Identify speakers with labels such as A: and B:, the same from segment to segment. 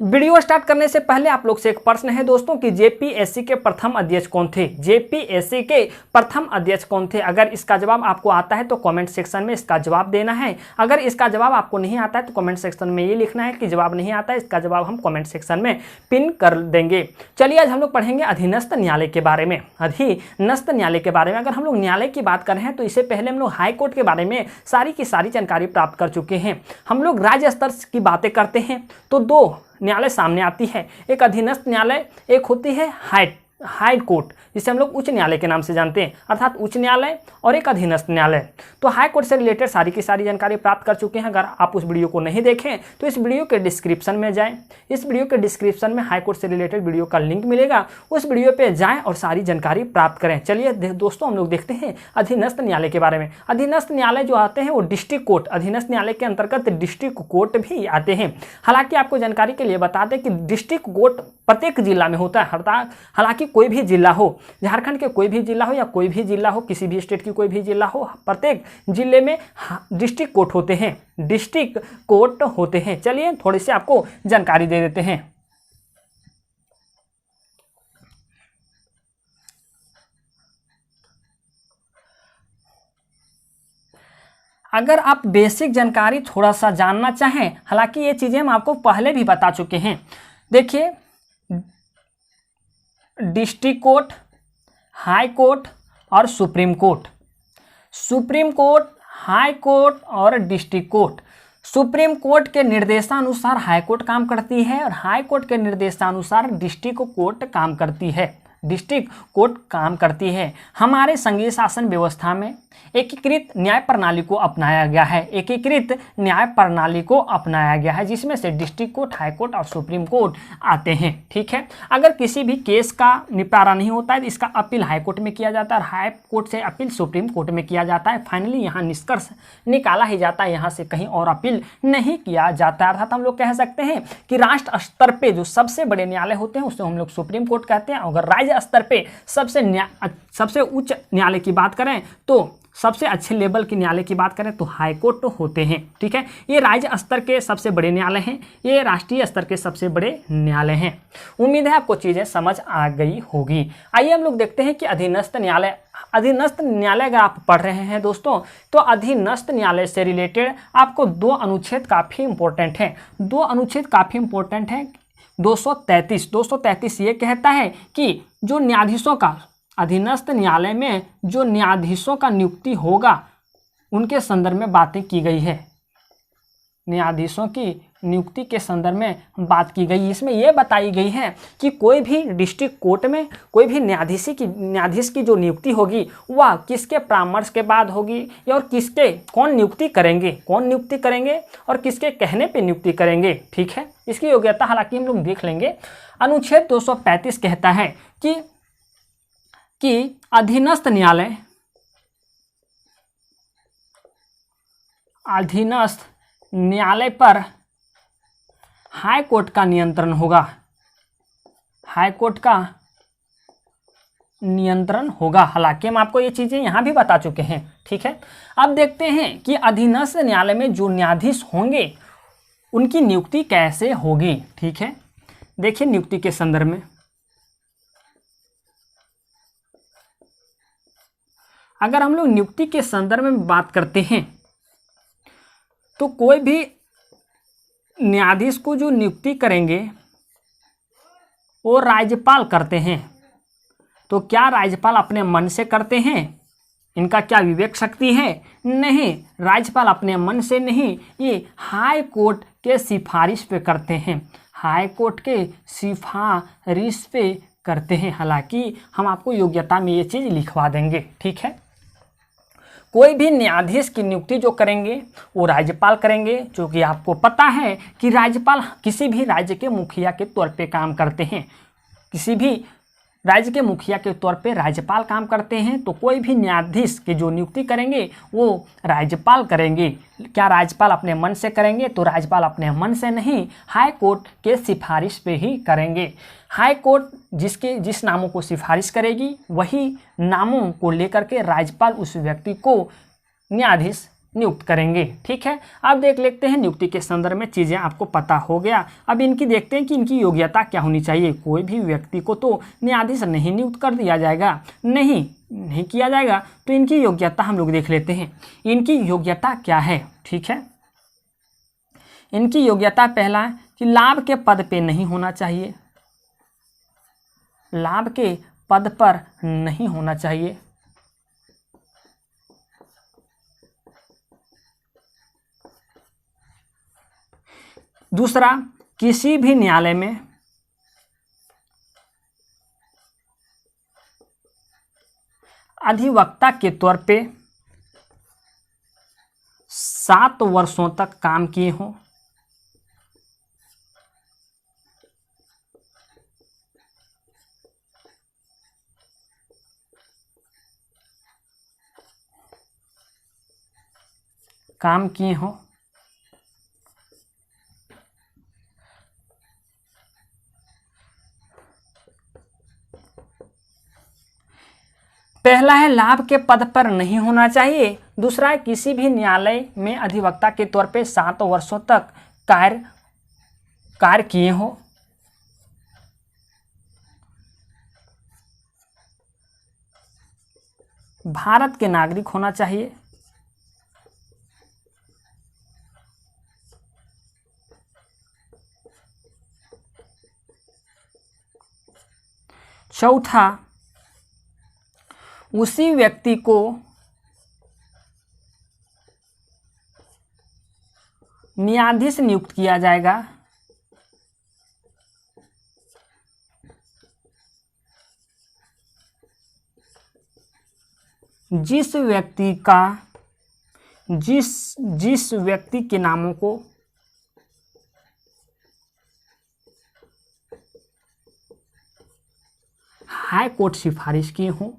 A: Video start करने से पहले आप लोग से एक प्रश्न है दोस्तों कि जेपीएससी के प्रथम अध्यक्ष कौन थे। जेपीएससी के प्रथम अध्यक्ष कौन थे। अगर इसका जवाब आपको आता है तो कमेंट सेक्शन में इसका जवाब देना है। अगर इसका जवाब आपको नहीं आता है तो कमेंट सेक्शन में ये लिखना है कि जवाब नहीं आता है। इसका जवाब हम कमेंट सेक्शन में पिन कर देंगे। चलिए आज हम लोग पढ़ेंगे अधीनस्थ न्यायालय के बारे में। अधीनस्थ न्यायालय के बारे में अगर हम लोग न्यायालय की बात करें हैं तो इससे पहले हम लोग हाई कोर्ट के बारे में सारी की सारी जानकारी प्राप्त कर चुके हैं। हम लोग राज्य स्तर की बातें करते हैं तो दो न्यायालय सामने आती है, एक अधीनस्थ न्यायालय, एक होती है हाई कोर्ट जिसे हम लोग उच्च न्यायालय के नाम से जानते हैं, अर्थात उच्च न्यायालय, और एक अधीनस्थ न्यायालय। तो हाई कोर्ट से रिलेटेड सारी की सारी जानकारी प्राप्त कर चुके हैं। अगर आप उस वीडियो को नहीं देखें तो इस वीडियो के डिस्क्रिप्शन में जाएं। इस वीडियो के डिस्क्रिप्शन में हाई कोर्ट से रिलेटेड वीडियो का लिंक मिलेगा, उस वीडियो पर जाएँ और सारी जानकारी प्राप्त करें। चलिए दोस्तों हम लोग देखते हैं अधीनस्थ न्यायालय के बारे में। अधीनस्थ न्यायालय जो आते हैं वो डिस्ट्रिक्ट कोर्ट, अधीनस्थ न्यायालय के अंतर्गत डिस्ट्रिक्ट कोर्ट भी आते हैं। हालांकि आपको जानकारी के लिए बता दें कि डिस्ट्रिक्ट कोर्ट प्रत्येक जिला में होता है। हालांकि कोई भी जिला हो, झारखंड के कोई भी जिला हो या कोई भी जिला हो, किसी भी स्टेट की कोई भी जिला हो, प्रत्येक जिले में डिस्ट्रिक्ट कोर्ट होते हैं, डिस्ट्रिक्ट कोर्ट होते हैं। चलिए थोड़ी सी आपको जानकारी दे देते हैं। अगर आप बेसिक जानकारी थोड़ा सा जानना चाहें, हालांकि ये चीज़ें हम आपको पहले भी बता चुके हैं। देखिए डिस्ट्रिक्ट कोर्ट, हाई कोर्ट और supreme court. Supreme court, high court और डिस्ट्रिक्ट कोर्ट। सुप्रीम कोर्ट के निर्देशानुसार हाई कोर्ट काम करती है और हाई कोर्ट के निर्देशानुसार डिस्ट्रिक्ट कोर्ट काम करती है, डिस्ट्रिक्ट कोर्ट काम करती है। हमारे संघीय शासन व्यवस्था में एकीकृत न्याय प्रणाली को अपनाया गया है, एकीकृत न्याय प्रणाली को अपनाया गया है, जिसमें से डिस्ट्रिक्ट कोर्ट, हाई कोर्ट और सुप्रीम कोर्ट आते हैं। ठीक है, अगर किसी भी केस का निपटारा नहीं होता है तो इसका अपील हाई कोर्ट में किया जाता है और हाई कोर्ट से अपील सुप्रीम कोर्ट में किया जाता है। फाइनली यहाँ निष्कर्ष निकाला ही जाता है, यहाँ से कहीं और अपील नहीं किया जाता है। अर्थात हम लोग कह सकते हैं कि राष्ट्र स्तर पे जो सबसे बड़े न्यायालय होते हैं उसे हम लोग सुप्रीम कोर्ट कहते हैं। अगर राज्य स्तर पे सबसे उच्च न्यायालय की बात करें तो सबसे अच्छे लेवल के न्यायालय की बात करें तो हाई कोर्ट होते हैं। ठीक है, ये राज्य स्तर के सबसे बड़े न्यायालय हैं, ये राष्ट्रीय स्तर के सबसे बड़े न्यायालय हैं। उम्मीद है आपको चीज़ें समझ आ गई होगी। आइए हम लोग देखते हैं कि अधीनस्थ न्यायालय, अधीनस्थ न्यायालय अगर आप पढ़ रहे हैं दोस्तों तो अधीनस्थ न्यायालय से रिलेटेड आपको दो अनुच्छेद काफ़ी इंपॉर्टेंट हैं। दो अनुच्छेद काफ़ी इंपॉर्टेंट हैं। 233 ये कहता है कि जो न्यायाधीशों का, अधीनस्थ न्यायालय में जो न्यायाधीशों का नियुक्ति होगा उनके संदर्भ में बातें की गई है। न्यायाधीशों की नियुक्ति के संदर्भ में बात की गई। इसमें यह बताई गई है कि कोई भी डिस्ट्रिक्ट कोर्ट में कोई भी न्यायाधीश की जो नियुक्ति होगी वह किसके परामर्श के बाद होगी और कौन नियुक्ति करेंगे और किसके कहने पे नियुक्ति करेंगे। ठीक है, इसकी योग्यता हालांकि हम लोग देख लेंगे। अनुच्छेद 235 कहता है कि अधीनस्थ न्यायालय पर हाई कोर्ट का नियंत्रण होगा, हाई कोर्ट का नियंत्रण होगा। हालांकि हम आपको ये चीज़ें यहाँ भी बता चुके हैं। ठीक है, अब देखते हैं कि अधीनस्थ न्यायालय में जो न्यायाधीश होंगे उनकी नियुक्ति कैसे होगी। ठीक है, देखिए नियुक्ति के संदर्भ में अगर हम लोग नियुक्ति के संदर्भ में बात करते हैं तो कोई भी न्यायाधीश को जो नियुक्ति करेंगे वो राज्यपाल करते हैं। तो क्या राज्यपाल अपने मन से करते हैं? इनका क्या विवेक शक्ति है? नहीं, राज्यपाल अपने मन से नहीं, ये हाई कोर्ट के सिफारिश पे करते हैं, हाई कोर्ट के सिफारिश पे करते हैं। हालांकि हम आपको योग्यता में ये चीज़ लिखवा देंगे। ठीक है, कोई भी न्यायाधीश की नियुक्ति जो करेंगे वो राज्यपाल करेंगे, जो कि आपको पता है कि राज्यपाल किसी भी राज्य के मुखिया के तौर पे काम करते हैं, किसी भी राज्य के मुखिया के तौर पे राज्यपाल काम करते हैं। तो कोई भी न्यायाधीश की जो नियुक्ति करेंगे वो राज्यपाल करेंगे। क्या राज्यपाल अपने मन से करेंगे? तो राज्यपाल अपने मन से नहीं, हाई कोर्ट के सिफारिश पे ही करेंगे। हाई कोर्ट जिस नामों को सिफारिश करेगी वही नामों को लेकर के राज्यपाल उस व्यक्ति को न्यायाधीश नियुक्त करेंगे। ठीक है, अब देख लेते हैं नियुक्ति के संदर्भ में चीज़ें आपको पता हो गया। अब इनकी देखते हैं कि इनकी योग्यता क्या होनी चाहिए। कोई भी व्यक्ति को तो न्यायाधीश नहीं नियुक्त कर दिया जाएगा, नहीं किया जाएगा। तो इनकी योग्यता हम लोग देख लेते हैं, इनकी योग्यता क्या है। ठीक है, इनकी योग्यता पहला है कि लाभ के पद पे नहीं होना चाहिए, लाभ के पद पर नहीं होना चाहिए। दूसरा, किसी भी न्यायालय में अधिवक्ता के तौर पे 7 वर्षों तक काम किए हों। पहला है लाभ के पद पर नहीं होना चाहिए। दूसरा है किसी भी न्यायालय में अधिवक्ता के तौर पे 7 वर्षों तक कार्य किए हो। भारत के नागरिक होना चाहिए। चौथा, उसी व्यक्ति को न्यायाधीश नियुक्त किया जाएगा जिस व्यक्ति के नामों को हाई कोर्ट सिफारिश किए हों।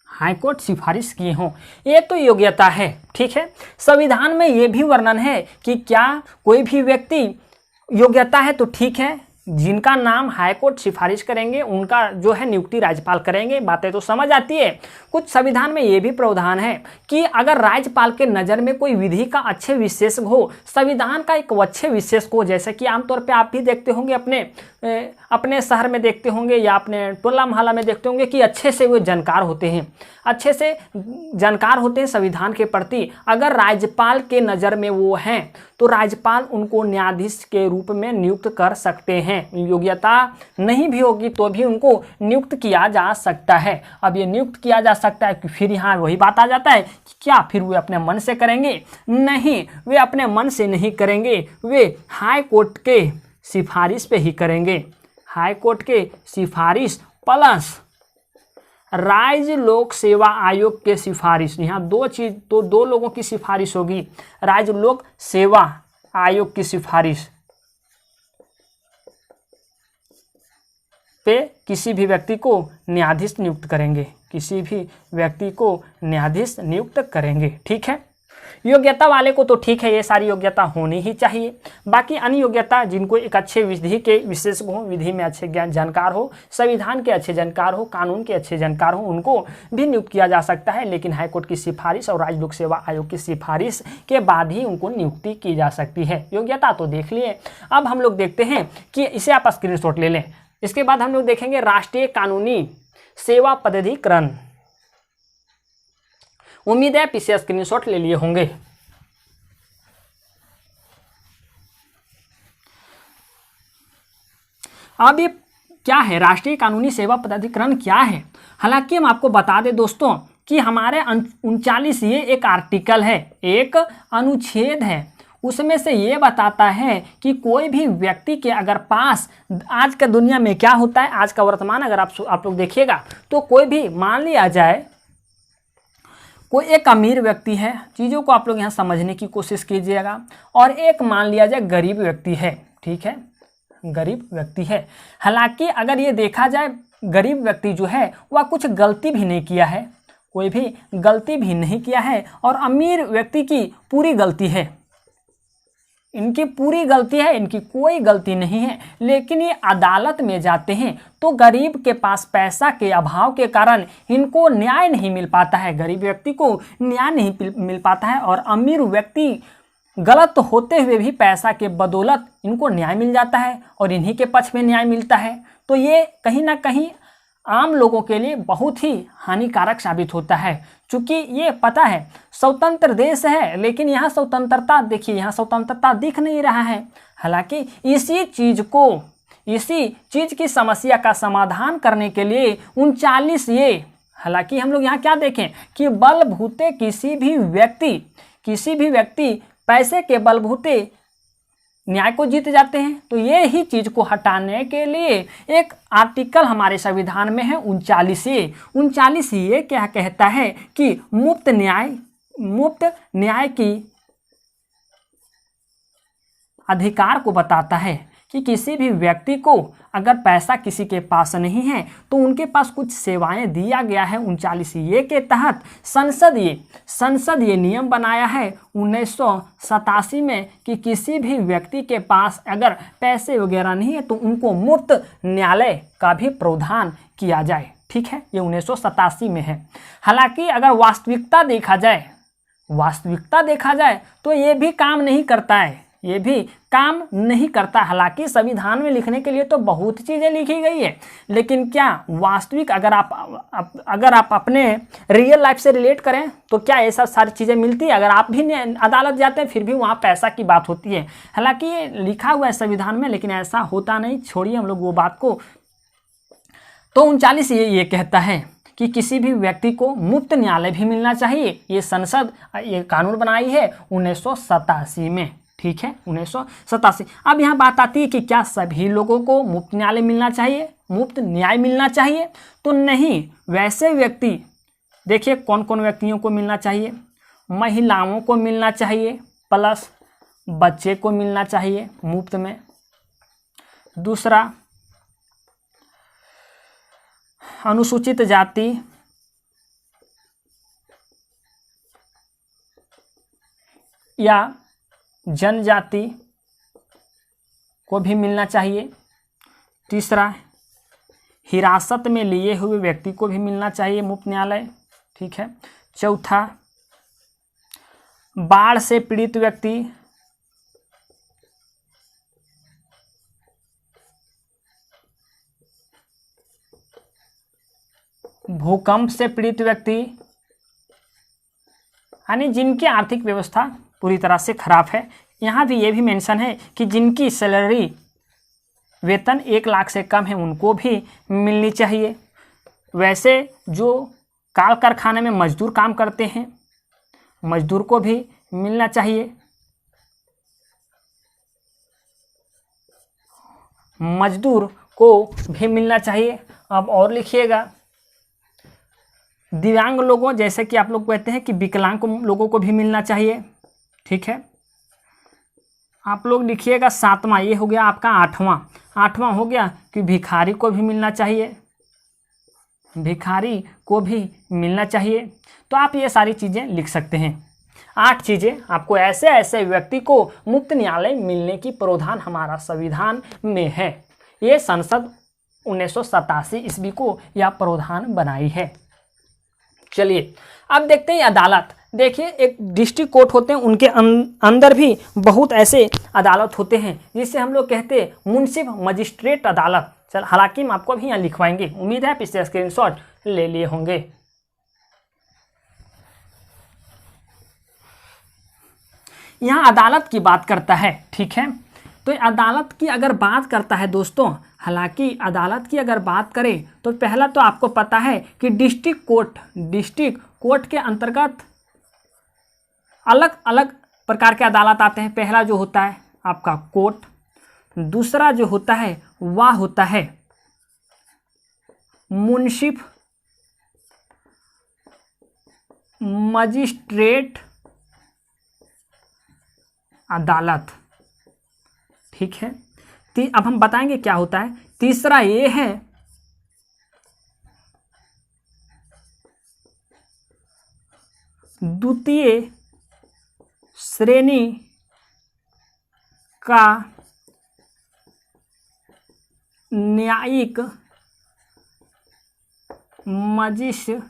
A: हाई कोर्ट सिफारिश किए हों, ये तो योग्यता है। ठीक है, संविधान में ये भी वर्णन है कि क्या कोई भी व्यक्ति योग्यता है तो ठीक है, जिनका नाम हाई कोर्ट सिफारिश करेंगे उनका जो है नियुक्ति राज्यपाल करेंगे। बातें तो समझ आती है। कुछ संविधान में ये भी प्रावधान है कि अगर राज्यपाल के नज़र में कोई विधि का अच्छे विशेषज्ञ हो, संविधान का एक अच्छे विशेषज्ञ हो, जैसे कि आमतौर पे आप भी देखते होंगे, अपने शहर में देखते होंगे या अपने टोला मोहल्ला में देखते होंगे कि अच्छे से वो जानकार होते हैं, अच्छे से जानकार होते हैं संविधान के प्रति। अगर राज्यपाल के नज़र में वो हैं तो राज्यपाल उनको न्यायाधीश के रूप में नियुक्त कर सकते हैं। योग्यता नहीं भी होगी तो भी उनको नियुक्त किया जा सकता है। अब ये नियुक्त किया जा सकता है कि फिर यहाँ वही बात आ जाता है कि क्या फिर वे अपने मन से करेंगे? नहीं, वे अपने मन से नहीं करेंगे, वे हाई कोर्ट के सिफारिश पे ही करेंगे। हाई कोर्ट के सिफारिश प्लस राज्य लोक सेवा आयोग के सिफारिश। यहाँ दो लोगों की सिफारिश होगी। राज्य लोक सेवा आयोग की सिफारिश पे किसी भी व्यक्ति को न्यायाधीश नियुक्त करेंगे, किसी भी व्यक्ति को न्यायाधीश नियुक्त करेंगे। ठीक है, योग्यता वाले को तो ठीक है, ये सारी योग्यता होनी ही चाहिए। बाकी अन्य योग्यता जिनको एक अच्छे विधि के विशेषज्ञ हो, विधि में अच्छे ज्ञान जानकार हो, संविधान के अच्छे जानकार हो, कानून के अच्छे जानकार हो, उनको भी नियुक्त किया जा सकता है। लेकिन हाईकोर्ट की सिफारिश और राज्य लोक सेवा आयोग की सिफारिश के बाद ही उनको नियुक्ति की जा सकती है। योग्यता तो देख लिए। अब हम लोग देखते हैं कि इसे आप स्क्रीनशॉट ले लें। इसके बाद हम लोग देखेंगे राष्ट्रीय कानूनी सेवा पदाधिकरण। उम्मीद है आप इसे स्क्रीनशॉट ले लिए होंगे। अब ये क्या है, राष्ट्रीय कानूनी सेवा पदाधिकरण क्या है? हालांकि हम आपको बता दें दोस्तों कि हमारे 39 ये एक आर्टिकल है, एक अनुच्छेद है, उसमें से ये बताता है कि कोई भी व्यक्ति के अगर पास, आज का दुनिया में क्या होता है, आज का वर्तमान अगर आप लोग देखिएगा तो कोई भी, मान लिया जाए कोई एक अमीर व्यक्ति है, चीज़ों को आप लोग यहाँ समझने की कोशिश कीजिएगा, और एक मान लिया जाए गरीब व्यक्ति है। ठीक है, गरीब व्यक्ति है। हालांकि अगर ये देखा जाए गरीब व्यक्ति जो है वह कुछ गलती भी नहीं किया है, कोई भी गलती भी नहीं किया है, और अमीर व्यक्ति की पूरी गलती है। इनकी पूरी गलती है, इनकी कोई गलती नहीं है, लेकिन ये अदालत में जाते हैं तो गरीब के पास पैसा के अभाव के कारण इनको न्याय नहीं मिल पाता है, गरीब व्यक्ति को न्याय नहीं मिल पाता है, और अमीर व्यक्ति गलत होते हुए भी पैसा के बदौलत इनको न्याय मिल जाता है और इन्हीं के पक्ष में न्याय मिलता है। तो ये कहीं ना कहीं आम लोगों के लिए बहुत ही हानिकारक साबित होता है, क्योंकि ये पता है स्वतंत्र देश है, लेकिन यहाँ स्वतंत्रता देखिए, यहाँ स्वतंत्रता दिख नहीं रहा है। हालांकि इसी चीज़ की समस्या का समाधान करने के लिए 39 ये, हालांकि हम लोग यहाँ क्या देखें कि बलबूते किसी भी व्यक्ति पैसे के बलबूते न्याय को जीत जाते हैं। तो ये ही चीज़ को हटाने के लिए एक आर्टिकल हमारे संविधान में है 39 ये क्या कहता है कि मुफ्त न्याय की अधिकार को बताता है कि किसी भी व्यक्ति को अगर पैसा किसी के पास नहीं है तो उनके पास कुछ सेवाएं दिया गया है 39 ये के तहत। संसद ये नियम बनाया है 1987 में कि किसी भी व्यक्ति के पास अगर पैसे वगैरह नहीं है तो उनको मुफ्त न्यायालय का भी प्रावधान किया जाए। ठीक है, ये 1987 में है। हालांकि अगर वास्तविकता देखा जाए तो ये भी काम नहीं करता, हालांकि संविधान में लिखने के लिए तो बहुत चीज़ें लिखी गई है, लेकिन क्या वास्तविक अगर आप अपने रियल लाइफ से रिलेट करें तो क्या ऐसा सारी चीज़ें मिलती है? अगर आप भी अदालत जाते हैं फिर भी वहाँ पैसा की बात होती है। हालांकि ये लिखा हुआ है संविधान में, लेकिन ऐसा होता नहीं, छोड़िए हम लोग वो बात को। तो 39 ये कहता है कि किसी भी व्यक्ति को मुफ्त न्यायालय भी मिलना चाहिए। ये संसद ये कानून बनाई है 1987 में। ठीक है, 1987। अब यहाँ बात आती है कि क्या सभी लोगों को मुफ्त न्याय मिलना चाहिए? तो नहीं। वैसे व्यक्ति देखिए कौन कौन व्यक्तियों को मिलना चाहिए। महिलाओं को मिलना चाहिए, प्लस बच्चे को मिलना चाहिए मुफ्त में। दूसरा, अनुसूचित जाति या जनजाति को भी मिलना चाहिए। तीसरा, हिरासत में लिए हुए व्यक्ति को भी मिलना चाहिए मुफ्त न्यायालय। ठीक है। चौथा, बाढ़ से पीड़ित व्यक्ति, भूकंप से पीड़ित व्यक्ति, यानी जिनकी आर्थिक व्यवस्था पूरी तरह से खराब है। यहाँ भी ये भी मेंशन है कि जिनकी सैलरी वेतन 1 लाख से कम है उनको भी मिलनी चाहिए। वैसे जो काल कारखाने में मजदूर काम करते हैं, मजदूर को भी मिलना चाहिए। अब और लिखिएगा, दिव्यांग लोगों, जैसे कि आप लोग कहते हैं कि विकलांग लोगों को भी मिलना चाहिए। ठीक है, आप लोग लिखिएगा 7वां, ये हो गया आपका 8वां हो गया कि भिखारी को भी मिलना चाहिए। तो आप ये सारी चीज़ें लिख सकते हैं। 8 चीज़ें आपको ऐसे व्यक्ति को मुफ्त न्यायालय मिलने की प्रावधान हमारा संविधान में है। ये संसद 1987 ईस्वी को यह प्रावधान बनाई है। चलिए अब देखते हैं अदालत। देखिए एक डिस्ट्रिक्ट कोर्ट होते हैं, उनके अंदर भी बहुत ऐसे अदालत होते हैं जिसे हम लोग कहते हैं मुंसिफ मजिस्ट्रेट अदालत। चल हालांकि हम आपको भी यहाँ लिखवाएंगे, उम्मीद है आप इससे स्क्रीनशॉट ले लिए होंगे। यहाँ अदालत की बात करता है। ठीक है, तो अदालत की अगर बात करता है दोस्तों, हालांकि अदालत की अगर बात करें तो पहला तो आपको पता है कि डिस्ट्रिक्ट कोर्ट के अंतर्गत अलग अलग प्रकार के अदालत आते हैं। पहला जो होता है आपका कोर्ट, दूसरा जो होता है वह होता है मुंसिफ मजिस्ट्रेट अदालत। ठीक है, अब हम बताएंगे क्या होता है। तीसरा ये है द्वितीय श्रेणी का न्यायिक मजिस्ट्रेट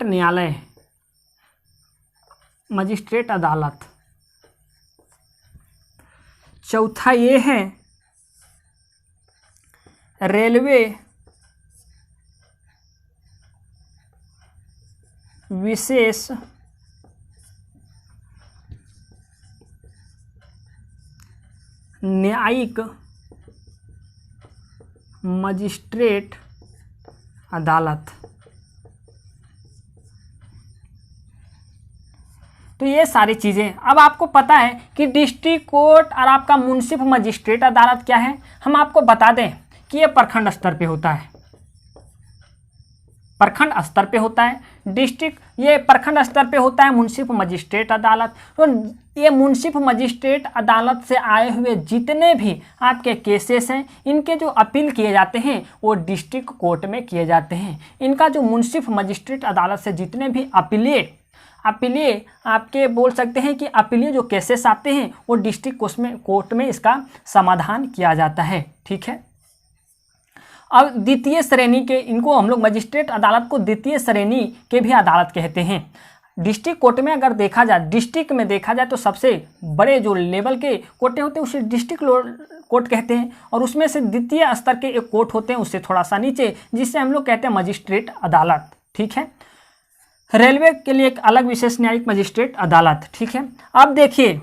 A: न्यायालय, मजिस्ट्रेट अदालत। चौथा ये है रेलवे विशेष न्यायिक मजिस्ट्रेट अदालत। तो ये सारी चीज़ें अब आपको पता है कि डिस्ट्रिक्ट कोर्ट और आपका मुंसिफ मजिस्ट्रेट अदालत क्या है। हम आपको बता दें कि ये प्रखंड स्तर पे होता है, प्रखंड स्तर पे होता है। डिस्ट्रिक्ट ये प्रखंड स्तर पे होता है मुंसिफ मजिस्ट्रेट अदालत। तो ये मुंसिफ मजिस्ट्रेट अदालत से आए हुए जितने भी आपके केसेस हैं, इनके जो अपील किए जाते हैं वो डिस्ट्रिक्ट कोर्ट में किए जाते हैं। इनका जो मुंसिफ मजिस्ट्रेट अदालत से जितने भी अपीलिए आपके बोल सकते हैं कि अपीलिए जो केसेस आते हैं वो डिस्ट्रिक्ट कोर्ट में इसका समाधान किया जाता है। ठीक है। अब द्वितीय श्रेणी के, इनको हम लोग मजिस्ट्रेट अदालत को द्वितीय श्रेणी के भी अदालत कहते हैं। डिस्ट्रिक्ट कोर्ट में अगर देखा जाए, डिस्ट्रिक्ट में देखा जाए तो सबसे बड़े जो लेवल के कोर्ट होते हैं उसे डिस्ट्रिक्ट कोर्ट कहते हैं, और उसमें से द्वितीय स्तर के एक कोर्ट होते हैं उससे थोड़ा सा नीचे, जिससे हम लोग कहते हैं मजिस्ट्रेट अदालत। ठीक है। रेलवे के लिए एक अलग विशेष न्यायिक मजिस्ट्रेट अदालत। ठीक है। अब देखिए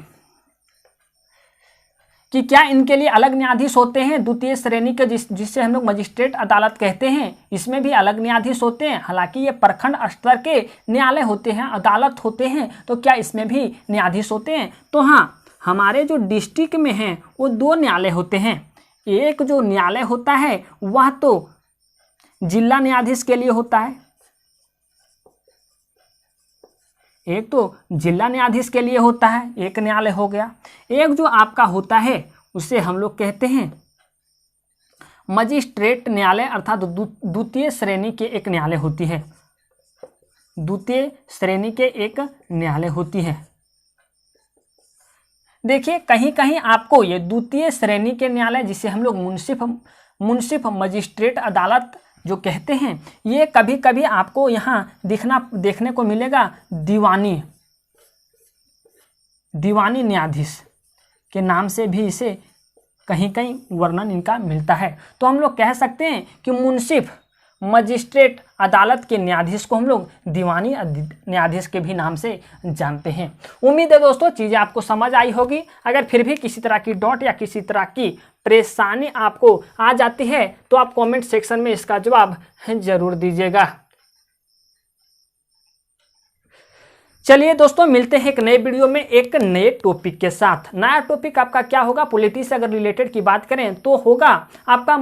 A: कि क्या इनके लिए अलग न्यायाधीश होते हैं द्वितीय श्रेणी के, जिससे हम लोग मजिस्ट्रेट अदालत कहते हैं। इसमें भी अलग न्यायाधीश होते हैं, हालांकि ये प्रखंड स्तर के न्यायालय होते हैं, अदालत होते हैं। तो क्या इसमें भी न्यायाधीश होते हैं? तो हाँ, हमारे जो डिस्ट्रिक्ट में हैं वो 2 न्यायालय होते हैं। एक जो न्यायालय होता है वह तो जिला न्यायाधीश के लिए होता है, एक तो जिला न्यायाधीश के लिए होता है, एक न्यायालय हो गया। एक जो आपका होता है उसे हम लोग कहते हैं मजिस्ट्रेट न्यायालय, अर्थात द्वितीय श्रेणी के एक न्यायालय होती है, द्वितीय श्रेणी के एक न्यायालय होती है। देखिए कहीं कहीं आपको ये द्वितीय श्रेणी के न्यायालय, जिसे हम लोग मुंसिफ मजिस्ट्रेट अदालत जो कहते हैं, ये कभी कभी आपको यहाँ देखने को मिलेगा दीवानी न्यायाधीश के नाम से भी इसे कहीं कहीं वर्णन इनका मिलता है। तो हम लोग कह सकते हैं कि मुंसिफ मजिस्ट्रेट अदालत के न्यायाधीश को हम लोग दीवानी न्यायाधीश के भी नाम से जानते हैं। उम्मीद है दोस्तों चीज़ें आपको समझ आई होगी। अगर फिर भी किसी तरह की डाउट या किसी तरह की परेशानी आपको आ जाती है तो आप कमेंट सेक्शन में इसका जवाब जरूर दीजिएगा। चलिए दोस्तों, मिलते हैं एक नए वीडियो में एक नए टॉपिक के साथ। नया टॉपिक आपका क्या होगा? पॉलिटिक्स से अगर रिलेटेड की बात करें तो होगा आपका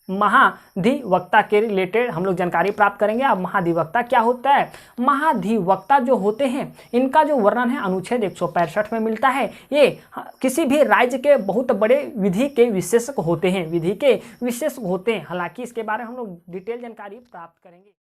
A: महाधिवक्ता के रिलेटेड हम लोग जानकारी प्राप्त करेंगे। अब महाधिवक्ता क्या होता है? महाधिवक्ता जो होते हैं इनका जो वर्णन है अनुच्छेद 165 में मिलता है। ये किसी भी राज्य के बहुत बड़े विधि के विशेषज्ञ होते हैं, हालांकि इसके बारे में हम लोग डिटेल जानकारी प्राप्त करेंगे।